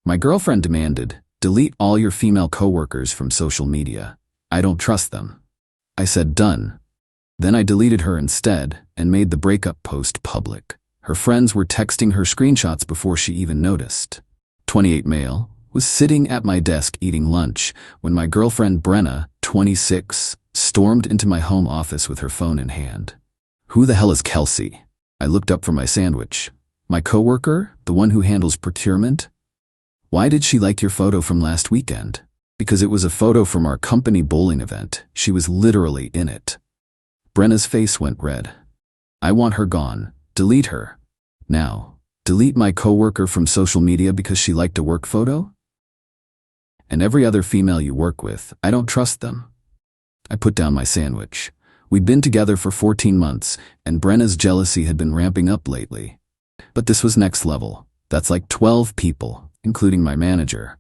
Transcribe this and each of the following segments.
My girlfriend demanded, "Delete all your female coworkers from social media. I don't trust them." I said done. Then I deleted her instead and made the breakup post public. Her friends were texting her screenshots before she even noticed. 28 male, was sitting at my desk eating lunch when my girlfriend Brenna, 26, stormed into my home office with her phone in hand. "Who the hell is Kelsey?" I looked up from my sandwich. "My coworker, the one who handles procurement?" "Why did she like your photo from last weekend?" "Because it was a photo from our company bowling event. She was literally in it." Brenna's face went red. "I want her gone. Delete her. Now. Delete my coworker from social media because she liked a work photo? And every other female you work with, I don't trust them." I put down my sandwich. We'd been together for 14 months, and Brenna's jealousy had been ramping up lately. But this was next level. That's like 12 people, including my manager.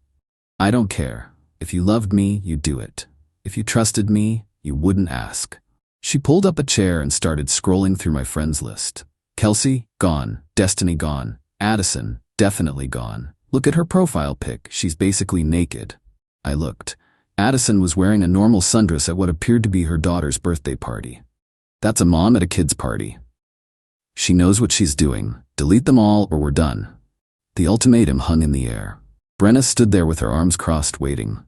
"I don't care. If you loved me, you'd do it. If you trusted me, you wouldn't ask." She pulled up a chair and started scrolling through my friends list. Kelsey, gone. Destiny, gone. Addison, definitely gone. Look at her profile pic, she's basically naked. I looked. Addison was wearing a normal sundress at what appeared to be her daughter's birthday party. That's a mom at a kid's party. She knows what she's doing. Delete them all or we're done. The ultimatum hung in the air. Brenna stood there with her arms crossed waiting.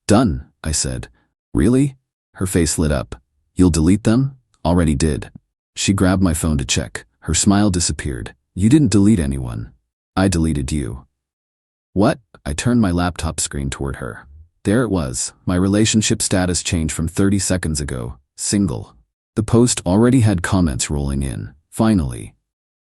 "Done," I said. "Really?" Her face lit up. "You'll delete them?" "Already did." She grabbed my phone to check. Her smile disappeared. "You didn't delete anyone. I deleted you." "What?" I turned my laptop screen toward her. There it was, my relationship status changed from 30 seconds ago, single. The post already had comments rolling in. Finally.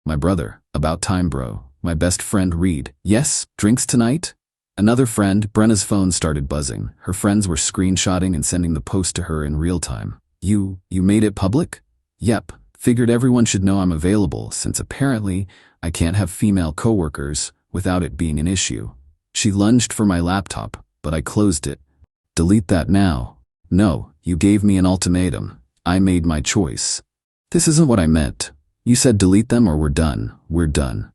My brother, "About time bro." My best friend Reed, "Yes, drinks tonight?" Another friend, Brenna's phone started buzzing. Her friends were screenshotting and sending the post to her in real time. You made it public?" "Yep, figured everyone should know I'm available since apparently I can't have female coworkers without it being an issue." She lunged for my laptop, but I closed it. "Delete that now." "No, you gave me an ultimatum. I made my choice." "This isn't what I meant. You said delete them or we're done. We're done."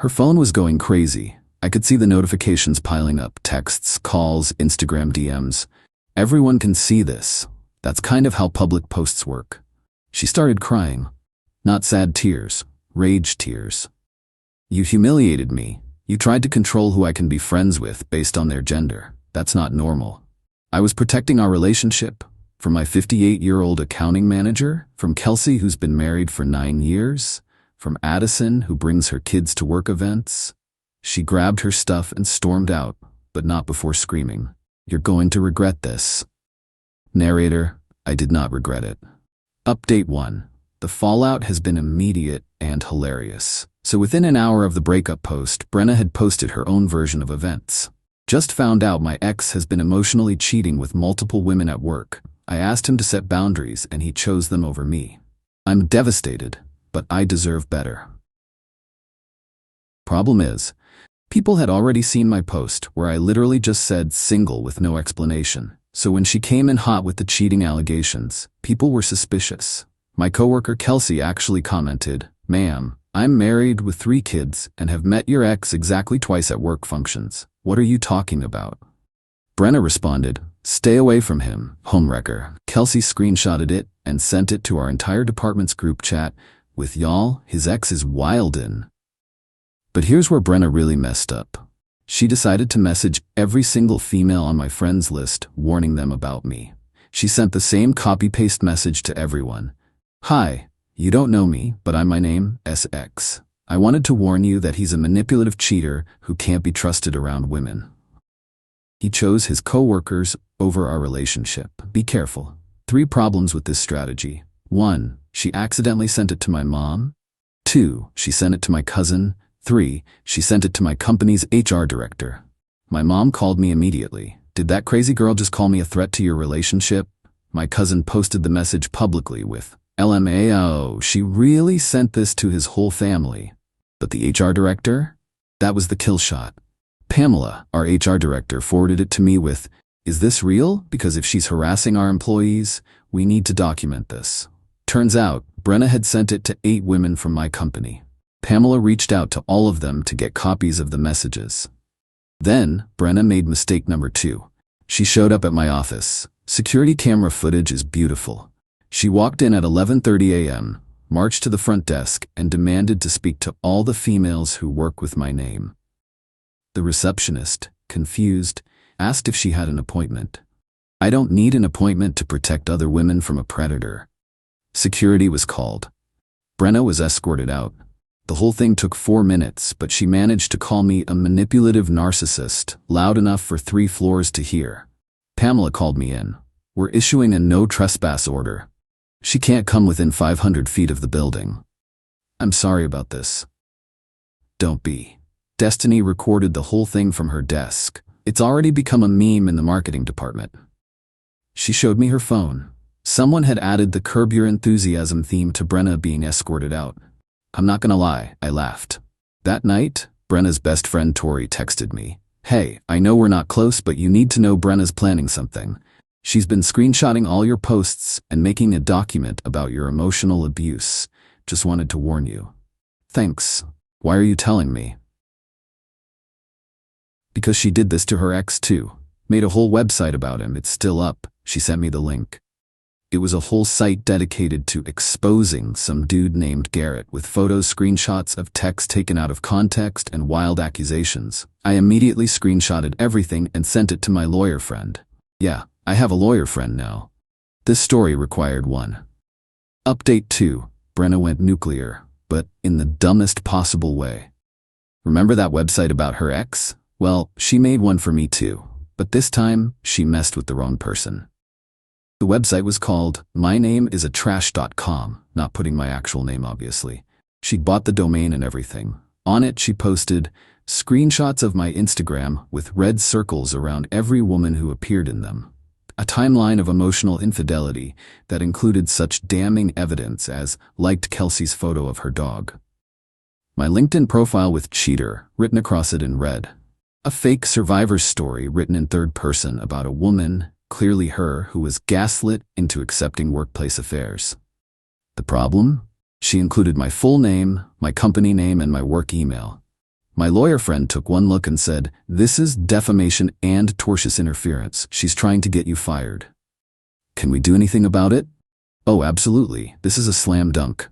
Her phone was going crazy. I could see the notifications piling up, texts, calls, Instagram DMs. Everyone can see this. That's kind of how public posts work. She started crying. Not sad tears, rage tears. "You humiliated me. You tried to control who I can be friends with based on their gender. That's not normal. I was protecting our relationship. From my 58-year-old accounting manager, from Kelsey who's been married for 9 years, from Addison who brings her kids to work events." She grabbed her stuff and stormed out, but not before screaming, "You're going to regret this." Narrator, I did not regret it. Update 1. The fallout has been immediate and hilarious. So within an hour of the breakup post, Brenna had posted her own version of events. "Just found out my ex has been emotionally cheating with multiple women at work. I asked him to set boundaries and he chose them over me. I'm devastated, but I deserve better." Problem is, people had already seen my post where I literally just said single with no explanation. So when she came in hot with the cheating allegations, people were suspicious. My coworker Kelsey actually commented, "Ma'am, I'm married with 3 kids and have met your ex exactly twice at work functions. What are you talking about?" Brenna responded, "Stay away from him, homewrecker." Kelsey screenshotted it and sent it to our entire department's group chat with, "Y'all, his ex is wildin'." But here's where Brenna really messed up. She decided to message every single female on my friends list, warning them about me. She sent the same copy-paste message to everyone. "Hi, you don't know me, but I'm my name, SX. I wanted to warn you that he's a manipulative cheater who can't be trusted around women. He chose his coworkers over our relationship. Be careful." 3 problems with this strategy. 1. She accidentally sent it to my mom. 2. She sent it to my cousin. 3. She sent it to my company's HR director. My mom called me immediately. "Did that crazy girl just call me a threat to your relationship?" My cousin posted the message publicly with, "LMAO, she really sent this to his whole family." But the HR director? That was the kill shot. Pamela, our HR director, forwarded it to me with, "Is this real? Because if she's harassing our employees, we need to document this." Turns out, Brenna had sent it to 8 women from my company. Pamela reached out to all of them to get copies of the messages. Then, Brenna made mistake number 2. She showed up at my office. Security camera footage is beautiful. She walked in at 11:30 a.m., marched to the front desk, and demanded to speak to all the females who work with my name. The receptionist, confused, asked if she had an appointment. I don't need an appointment to protect other women from a predator. Security was called. Brenna was escorted out. The whole thing took 4 minutes, but she managed to call me a manipulative narcissist, loud enough for 3 floors to hear. Pamela called me in. We're issuing a no trespass order. She can't come within 500 feet of the building. I'm sorry about this. Don't be. Destiny recorded the whole thing from her desk. It's already become a meme in the marketing department. She showed me her phone. Someone had added the Curb Your Enthusiasm theme to Brenna being escorted out. I'm not gonna lie, I laughed. That night, Brenna's best friend Tori texted me. Hey, I know we're not close, but you need to know Brenna's planning something. She's been screenshotting all your posts and making a document about your emotional abuse. Just wanted to warn you. Thanks. Why are you telling me? Because she did this to her ex too. Made a whole website about him. It's still up. She sent me the link. It was a whole site dedicated to exposing some dude named Garrett with photos, screenshots of text taken out of context, and wild accusations. I immediately screenshotted everything and sent it to my lawyer friend. Yeah, I have a lawyer friend now. This story required one. Update 2. Brenna went nuclear, but in the dumbest possible way. Remember that website about her ex? Well, she made one for me too, but this time she messed with the wrong person. The website was called mynameisatrash.com, not putting my actual name obviously. She'd bought the domain and everything. On it she posted screenshots of my Instagram with red circles around every woman who appeared in them. A timeline of emotional infidelity that included such damning evidence as liked Kelsey's photo of her dog. My LinkedIn profile with cheater written across it in red. A fake survivor's story written in third person about a woman, clearly her, who was gaslit into accepting workplace affairs. The problem? She included my full name, my company name, and my work email. My lawyer friend took one look and said, "This is defamation and tortious interference. She's trying to get you fired." Can we do anything about it? Oh, absolutely. This is a slam dunk.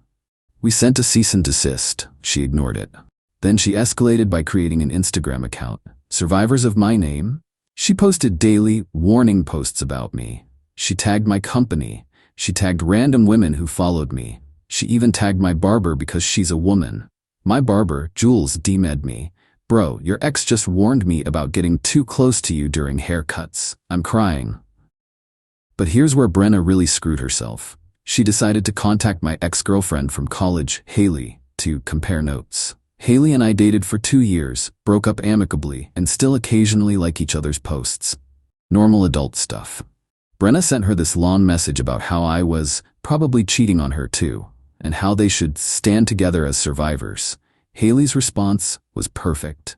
We sent a cease and desist. She ignored it. Then she escalated by creating an Instagram account. Survivors of my name? She posted daily warning posts about me. She tagged my company. She tagged random women who followed me. She even tagged my barber because she's a woman. My barber, Jules, DM'd me. Bro, your ex just warned me about getting too close to you during haircuts. I'm crying. But here's where Brenna really screwed herself. She decided to contact my ex-girlfriend from college, Haley, to compare notes. Haley and I dated for 2 years, broke up amicably, and still occasionally like each other's posts. Normal adult stuff. Brenna sent her this long message about how I was probably cheating on her too, and how they should stand together as survivors. Haley's response was perfect.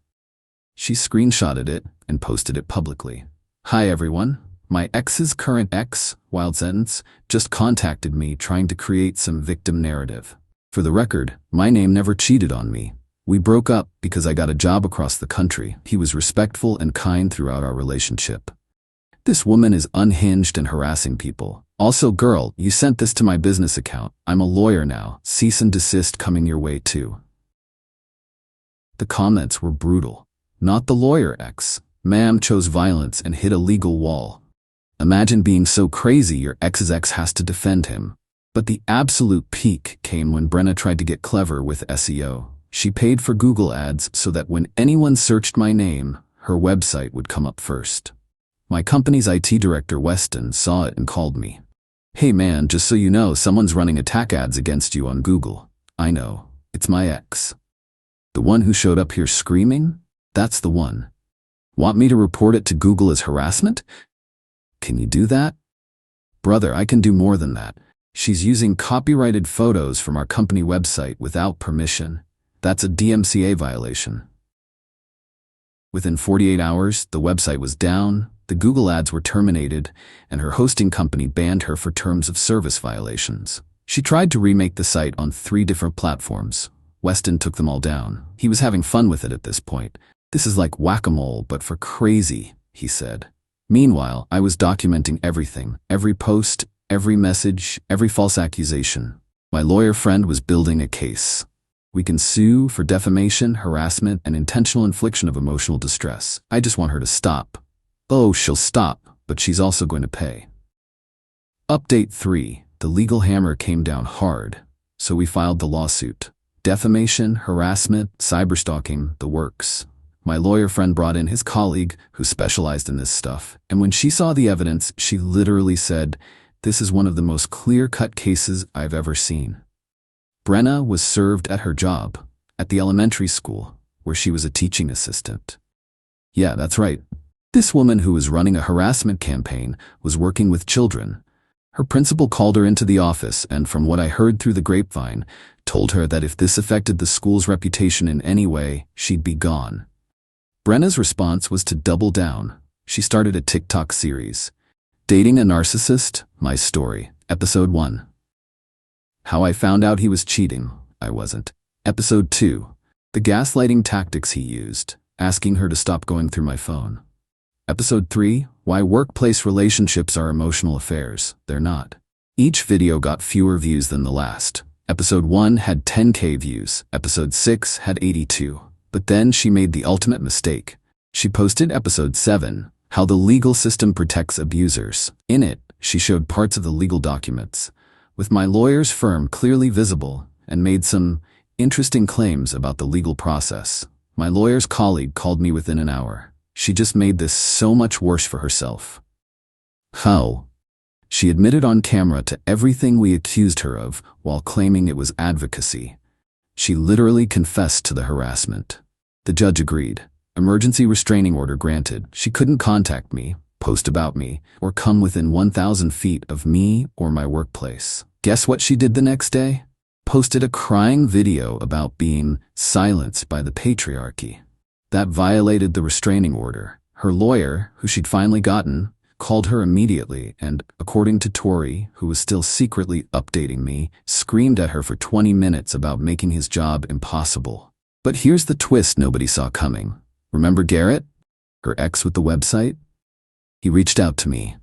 She screenshotted it and posted it publicly. Hi everyone, my ex's current ex, wild sentence, just contacted me trying to create some victim narrative. For the record, my name never cheated on me. We broke up because I got a job across the country. He was respectful and kind throughout our relationship. This woman is unhinged and harassing people. Also, girl, you sent this to my business account. I'm a lawyer now. Cease and desist coming your way too. The comments were brutal. Not the lawyer ex. Ma'am chose violence and hit a legal wall. Imagine being so crazy your ex's ex has to defend him. But the absolute peak came when Brenna tried to get clever with SEO. She paid for Google ads so that when anyone searched my name, her website would come up first. My company's IT director, Weston, saw it and called me. Hey man, just so you know, someone's running attack ads against you on Google. I know, it's my ex. The one who showed up here screaming? That's the one. Want me to report it to Google as harassment? Can you do that? Brother, I can do more than that. She's using copyrighted photos from our company website without permission. That's a DMCA violation. Within 48 hours, the website was down, the Google ads were terminated, and her hosting company banned her for terms of service violations. She tried to remake the site on 3 different platforms. Weston took them all down. He was having fun with it at this point. This is like whack-a-mole, but for crazy, he said. Meanwhile, I was documenting everything, every post, every message, every false accusation. My lawyer friend was building a case. We can sue for defamation, harassment, and intentional infliction of emotional distress. I just want her to stop. Oh, she'll stop, but she's also going to pay. Update 3. The legal hammer came down hard, so we filed the lawsuit. Defamation, harassment, cyberstalking, the works. My lawyer friend brought in his colleague who specialized in this stuff, and when she saw the evidence, she literally said, "This is one of the most clear-cut cases I've ever seen." Brenna was served at her job, at the elementary school, where she was a teaching assistant. Yeah, that's right. This woman who was running a harassment campaign was working with children. Her principal called her into the office and, from what I heard through the grapevine, told her that if this affected the school's reputation in any way, she'd be gone. Brenna's response was to double down. She started a TikTok series. Dating a Narcissist, My Story, Episode 1. How I Found Out He Was Cheating, I Wasn't. Episode 2. The gaslighting tactics he used, asking her to stop going through my phone. Episode 3. Why workplace relationships are emotional affairs. They're not. Each video got fewer views than the last. Episode 1 had 10K views. Episode 6 had 82. But then she made the ultimate mistake. She posted Episode 7, How the Legal System Protects Abusers. In it, she showed parts of the legal documents, with my lawyer's firm clearly visible, and made some interesting claims about the legal process. My lawyer's colleague called me within an hour. She just made this so much worse for herself. How? She admitted on camera to everything we accused her of while claiming it was advocacy. She literally confessed to the harassment. The judge agreed. Emergency restraining order granted. She couldn't contact me, post about me, or come within 1,000 feet of me or my workplace. Guess what she did the next day? Posted a crying video about being silenced by the patriarchy. That violated the restraining order. Her lawyer, who she'd finally gotten, called her immediately and, according to Tori, who was still secretly updating me, screamed at her for 20 minutes about making his job impossible. But here's the twist nobody saw coming. Remember Garrett? Her ex with the website? He reached out to me.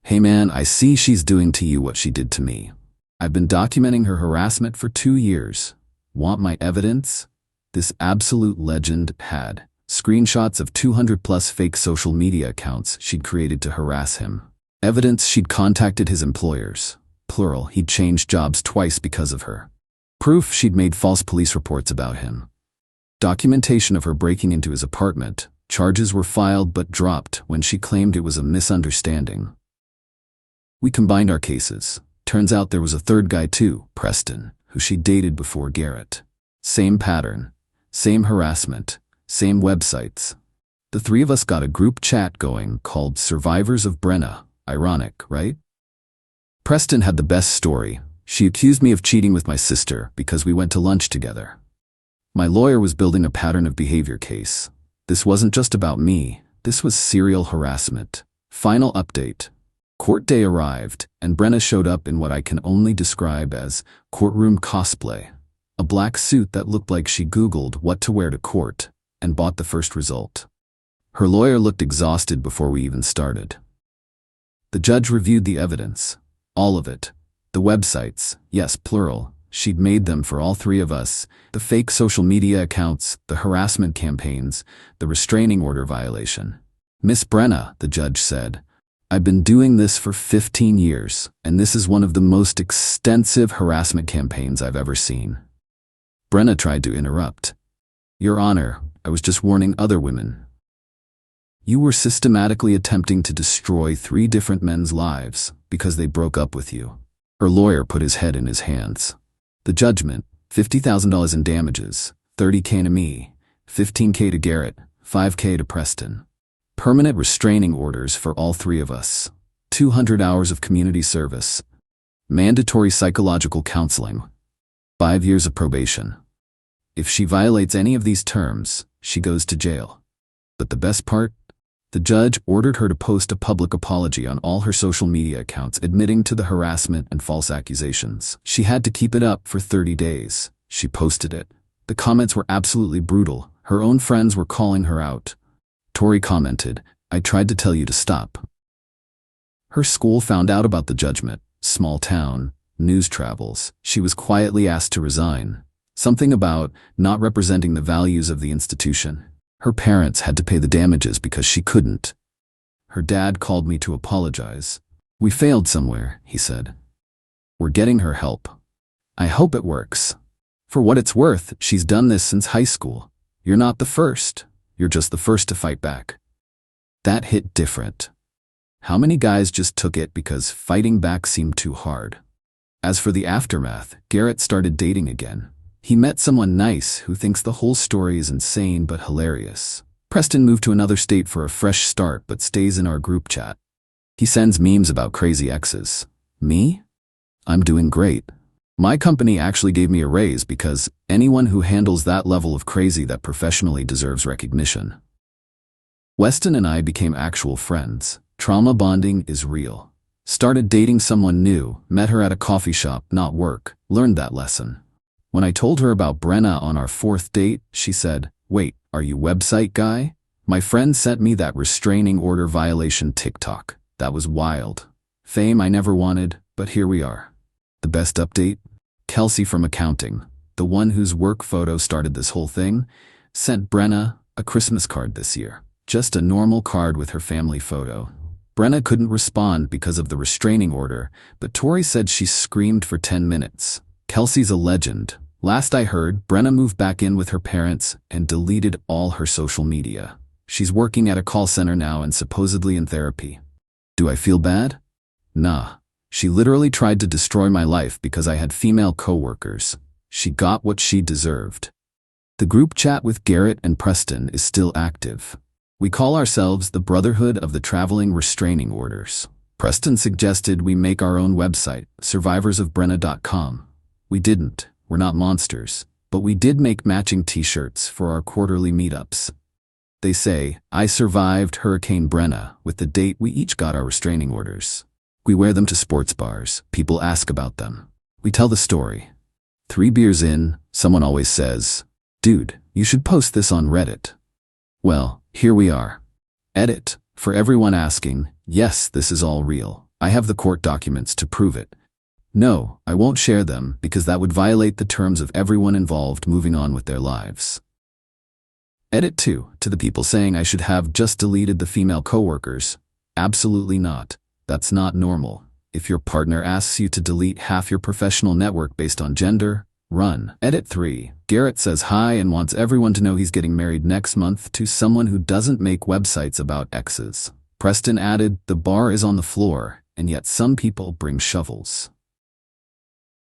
"Hey man, I see she's doing to you what she did to me. I've been documenting her harassment for 2 years. Want my evidence?" This absolute legend had screenshots of 200+ fake social media accounts she'd created to harass him. Evidence she'd contacted his employers. Plural, he'd changed jobs twice because of her. Proof she'd made false police reports about him. Documentation of her breaking into his apartment. Charges were filed but dropped when she claimed it was a misunderstanding. We combined our cases. Turns out there was a third guy too, Preston, who she dated before Garrett. Same pattern, same harassment, same websites. The three of us got a group chat going called Survivors of Brenna. Ironic, right? Preston had the best story. She accused me of cheating with my sister because we went to lunch together. My lawyer was building a pattern of behavior case. This wasn't just about me. This was serial harassment. Final update. Court day arrived, and Brenna showed up in what I can only describe as courtroom cosplay. A black suit that looked like she Googled what to wear to court and bought the first result. Her lawyer looked exhausted before we even started. The judge reviewed the evidence. All of it. The websites, yes, plural. She'd made them for all three of us. The fake social media accounts, the harassment campaigns, the restraining order violation. "Miss Brenna," the judge said, "I've been doing this for 15 years, and this is one of the most extensive harassment campaigns I've ever seen." Brenna tried to interrupt. "Your Honor, I was just warning other women. You were systematically attempting to destroy 3 different men's lives because they broke up with you." Her lawyer put his head in his hands. The judgment, $50,000 in damages, $30K to me, $15K to Garrett, $5K to Preston. Permanent restraining orders for all 3 of us. 200 hours of community service. Mandatory psychological counseling. 5 years of probation. If she violates any of these terms, she goes to jail. But the best part? The judge ordered her to post a public apology on all her social media accounts admitting to the harassment and false accusations. She had to keep it up for 30 days. She posted it. The comments were absolutely brutal. Her own friends were calling her out. Tori commented, "I tried to tell you to stop." Her school found out about the judgment. Small town, news travels. She was quietly asked to resign. Something about not representing the values of the institution. Her parents had to pay the damages because she couldn't. Her dad called me to apologize. "We failed somewhere," he said. "We're getting her help. I hope it works. For what it's worth, she's done this since high school. You're not the first. You're just the first to fight back." That hit different. How many guys just took it because fighting back seemed too hard? As for the aftermath, Garrett started dating again. He met someone nice who thinks the whole story is insane but hilarious. Preston moved to another state for a fresh start but stays in our group chat. He sends memes about crazy exes. Me? I'm doing great. My company actually gave me a raise because anyone who handles that level of crazy that professionally deserves recognition. Weston and I became actual friends. Trauma bonding is real. Started dating someone new, met her at a coffee shop, not work, learned that lesson. When I told her about Brenna on our 4th date, she said, "Wait, are you website guy? My friend sent me that restraining order violation TikTok. That was wild. Fame I never wanted, but here we are." The best update? Kelsey from accounting, the one whose work photo started this whole thing, sent Brenna a Christmas card this year. Just a normal card with her family photo. Brenna couldn't respond because of the restraining order, but Tori said she screamed for 10 minutes. Kelsey's a legend. Last I heard, Brenna moved back in with her parents and deleted all her social media. She's working at a call center now and supposedly in therapy. Do I feel bad? Nah. She literally tried to destroy my life because I had female coworkers. She got what she deserved. The group chat with Garrett and Preston is still active. We call ourselves the Brotherhood of the Traveling Restraining Orders. Preston suggested we make our own website, survivorsofbrenna.com. We didn't. We're not monsters. But we did make matching t-shirts for our quarterly meetups. They say, "I survived Hurricane Brenna," with the date we each got our restraining orders. We wear them to sports bars. People ask about them. We tell the story. 3 beers in, someone always says, "Dude, you should post this on Reddit." Well, here we are. Edit. For everyone asking, yes, this is all real. I have the court documents to prove it. No, I won't share them because that would violate the terms of everyone involved moving on with their lives. Edit 2. To the people saying I should have just deleted the female coworkers. Absolutely not. That's not normal. If your partner asks you to delete half your professional network based on gender, run. Edit 3. Garrett says hi and wants everyone to know he's getting married next month to someone who doesn't make websites about exes. Preston added, "The bar is on the floor, and yet some people bring shovels."